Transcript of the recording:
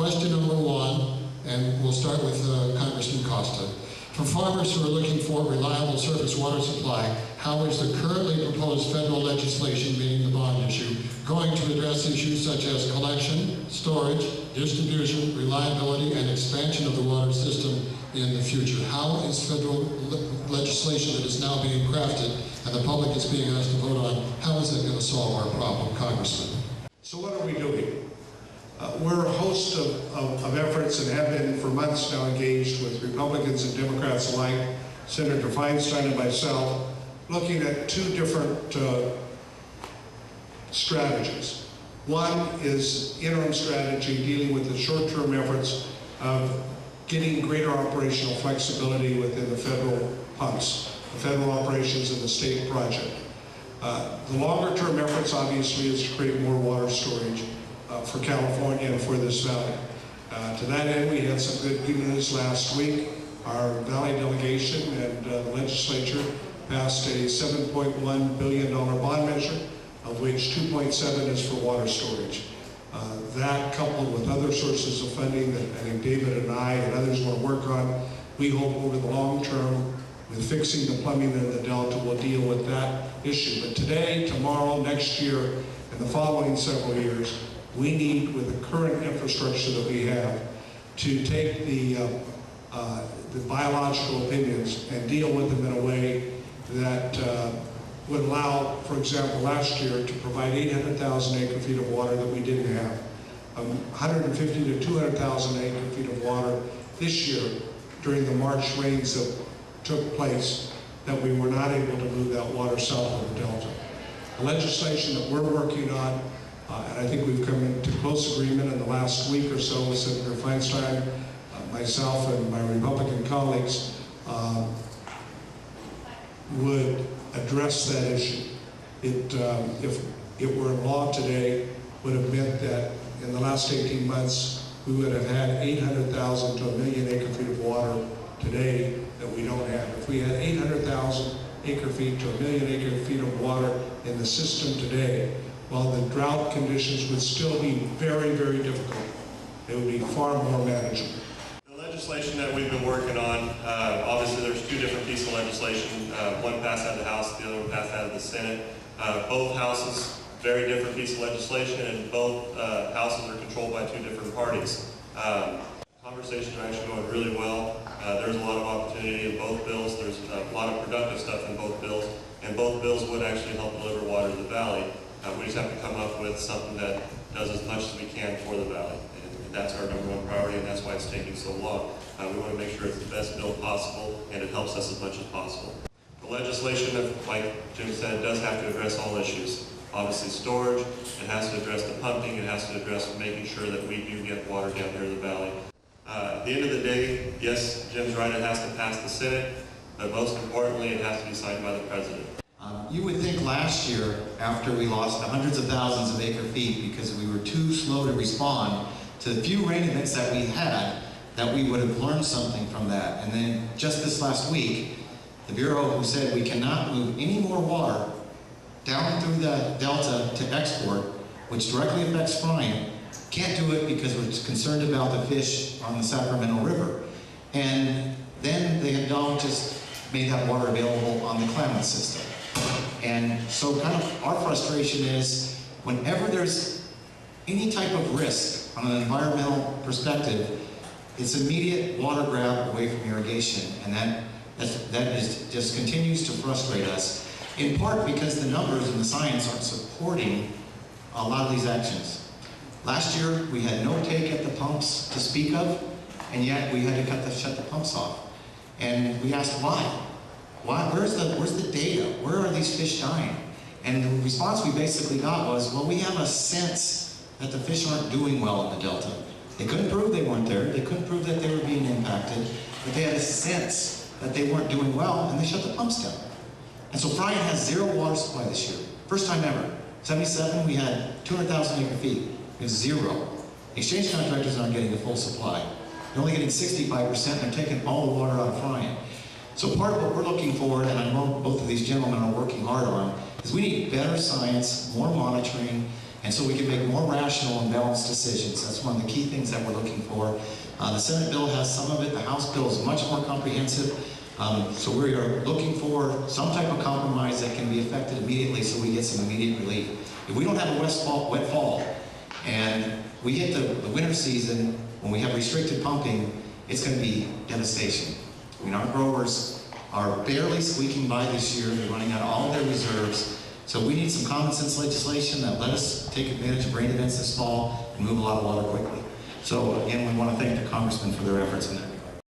Question number one, and we'll start with Congressman Costa. For farmers who are looking for reliable surface water supply, how is the currently proposed federal legislation, meaning the bond issue, going to address issues such as collection, storage, distribution, reliability, and expansion of the water system in the future? How is federal legislation that is now being crafted and the public is being asked to vote on, how is it going to solve our problem, Congressman? So what are we doing? We're a host of efforts and have been for months now engaged with Republicans and Democrats alike, Senator Feinstein and myself, looking at two different strategies. One is interim strategy dealing with the short-term efforts of getting greater operational flexibility within the federal pumps, the federal operations and the state project. The longer-term efforts obviously is to create more water storage for California and for this valley. To that end, we had some good news last week. Our valley delegation and the legislature passed a $7.1 billion bond measure, of which 2.7 is for water storage. That, coupled with other sources of funding that I think David and I and others want to work on, we hope over the long term, with fixing the plumbing in the Delta, will deal with that issue. But today, tomorrow, next year, and the following several years, we need, with the current infrastructure that we have, to take the biological opinions and deal with them in a way that would allow, for example, last year to provide 800,000 acre-feet of water that we didn't have, 150 to 200,000 acre-feet of water this year during the March rains that took place, that we were not able to move that water south of the Delta. The legislation that we're working on, and I think we've come into close agreement in the last week or so with Senator Feinstein, myself and my Republican colleagues, would address that issue. If it were in law today, would have meant that in the last 18 months, we would have had 800,000 to 1 million acre-feet of water today that we don't have. If we had 800,000 acre-feet to 1 million acre-feet of water in the system today, while the drought conditions would still be very, very difficult, it would be far more manageable. The legislation that we've been working on, obviously there's two different pieces of legislation. One passed out of the House, the other one passed out of the Senate. Both houses, very different piece of legislation, and both houses are controlled by two different parties. Conversations are actually going really well. There's a lot of opportunity in both bills. There's a lot of productive stuff in both bills, and both bills would actually help deliver water to the valley. We just have to come up with something that does as much as we can for the valley. And that's our number one priority, and that's why it's taking so long. We want to make sure it's the best bill possible, and it helps us as much as possible. The legislation, like Jim said, does have to address all issues. Obviously storage, it has to address the pumping, it has to address making sure that we do get water down here in the valley. At the end of the day, yes, Jim's right, it has to pass the Senate, but most importantly, it has to be signed by the President. You would think last year, after we lost hundreds of thousands of acre-feet because we were too slow to respond to the few rain events that we had, that we would have learned something from that. And then just this last week, the Bureau, who said we cannot move any more water down through the Delta to export, which directly affects frying, can't do it because we're concerned about the fish on the Sacramento River. And then they had just made that water available on the Klamath system. And so kind of our frustration is whenever there's any type of risk on an environmental perspective, it's immediate water grab away from irrigation. And that just continues to frustrate us, in part because the numbers and the science aren't supporting a lot of these actions. Last year, we had no take at the pumps to speak of, and yet we had to shut the pumps off. And we asked why? Where's the data? Where are these fish dying? And the response we basically got was, well, we have a sense that the fish aren't doing well in the Delta. They couldn't prove they weren't there. They couldn't prove that they were being impacted, but they had a sense that they weren't doing well, and they shut the pumps down. And so Bryan has zero water supply this year. First time ever. 77, we had 200,000 acre feet. It was zero. Exchange contractors aren't getting the full supply. They're only getting 65%, and they're taking all the water out of Bryan. So part of what we're looking for, and I know both of these gentlemen are working hard on, is we need better science, more monitoring, And so we can make more rational and balanced decisions. That's one of the key things that we're looking for. The Senate bill has some of it. The House bill is much more comprehensive. So we are looking for some type of compromise that can be effected immediately so we get some immediate relief. If we don't have a wet fall and we hit the winter season when we have restricted pumping, it's going to be devastation. I mean, our growers are barely squeaking by this year. They're running out of all of their reserves. So we need some common sense legislation that let us take advantage of rain events this fall and move a lot of water quickly. So again, we want to thank the congressman for their efforts in that.